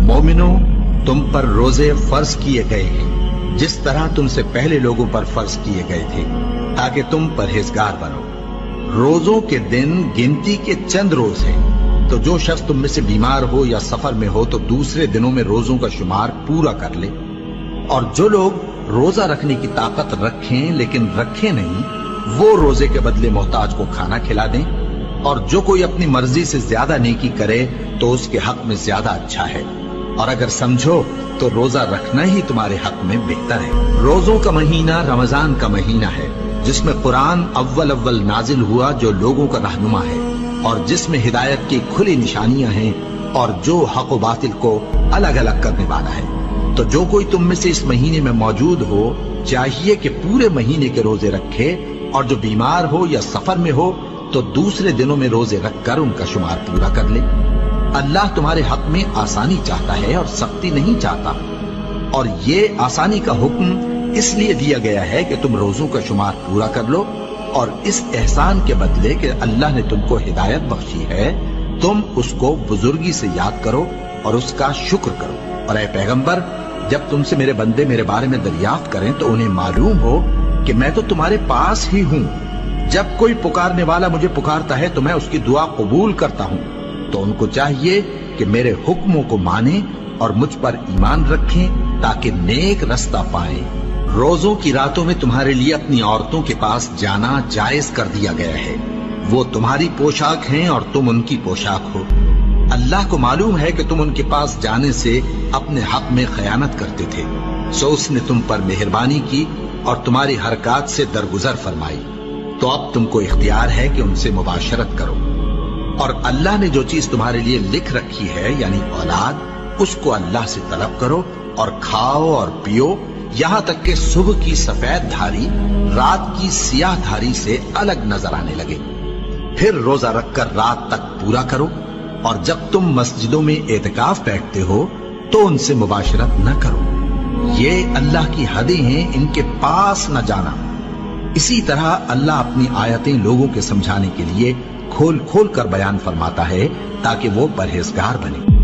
मोमिनो, तुम पर रोजे फर्ज किए गए हैं जिस तरह तुमसे पहले लोगों पर फर्ज किए गए थे, ताकि तुम परहेजगार बनो। रोजों के दिन गिनती के चंद रोज हैं, तो जो शख्स तुम में से बीमार हो या सफर में हो तो दूसरे दिनों में रोजों का शुमार पूरा कर ले। और जो लोग रोजा रखने की ताकत रखें लेकिन रखें नहीं, वो रोजे के बदले मोहताज को खाना खिला दें। और जो कोई अपनी मर्जी से ज्यादा नेकी करे तो उसके हक में ज्यादा अच्छा है। और अगर समझो तो रोजा रखना ही तुम्हारे हक में बेहतर है। रोजों का महीना रमजान का महीना है, जिसमें कुरान अव्वल नाजिल हुआ, जो लोगों का रहनुमा है और जिसमें हिदायत की खुली निशानियां हैं और जो हक व बातिल को अलग अलग करने वाला है। तो जो कोई तुम में से इस महीने में मौजूद हो, चाहिए कि पूरे महीने के रोजे रखे, और जो बीमार हो या सफर में हो तो दूसरे दिनों में रोजे रखकर उनका शुमार पूरा कर ले। अल्लाह तुम्हारे हक में आसानी चाहता है और सख्ती नहीं चाहता। और ये आसानी का हुक्म इसलिए दिया गया है कि तुम रोजों का शुमार पूरा कर लो, और इस एहसान के बदले कि अल्लाह ने तुमको हिदायत बख्शी है, तुम उसको बुजुर्गी से याद करो और उसका शुक्र करो। और ऐ पैगंबर, जब तुमसे मेरे बंदे मेरे बारे में दरियाफ्त करें तो उन्हें मालूम हो कि मैं तो तुम्हारे पास ही हूं। जब कोई पुकारने वाला मुझे पुकारता है तो मैं उसकी दुआ कबूल करता हूं। तो उनको चाहिए कि मेरे हुक्मों को माने और मुझ पर ईमान रखें, ताकि नेक रास्ता पाएं। रोजों की रातों में तुम्हारे लिए अपनी औरतों के पास जाना जायज कर दिया गया है। वो तुम्हारी पोशाक हैं और तुम उनकी पोशाक हो। अल्लाह को मालूम है कि तुम उनके पास जाने से अपने हक में खयानत करते थे, सो उसने तुम पर मेहरबानी की और तुम्हारी हरकत से दरगुजर फरमाई। तो अब तुमको इख्तियार है कि उनसे मुबाशरत करो। और अल्लाह ने जो चीज तुम्हारे लिए लिख रखी है, यानी औलाद, उसको अल्लाह से तलब करो और खाओ और पियो, यहां तक कि सुबह की सफेद धारी रात की सियाह धारी से अलग नजर आने लगे। फिर रोजा रखकर रात तक पूरा करो। और जब तुम मस्जिदों में एतकाफ बैठते हो तो उनसे मुबाशरत न करो। ये अल्लाह की हदें हैं, इनके पास न जाना। इसी तरह अल्लाह अपनी आयतें लोगों के समझाने के लिए खोल खोल कर बयान फरमाता है, ताकि वो परहेजगार बने।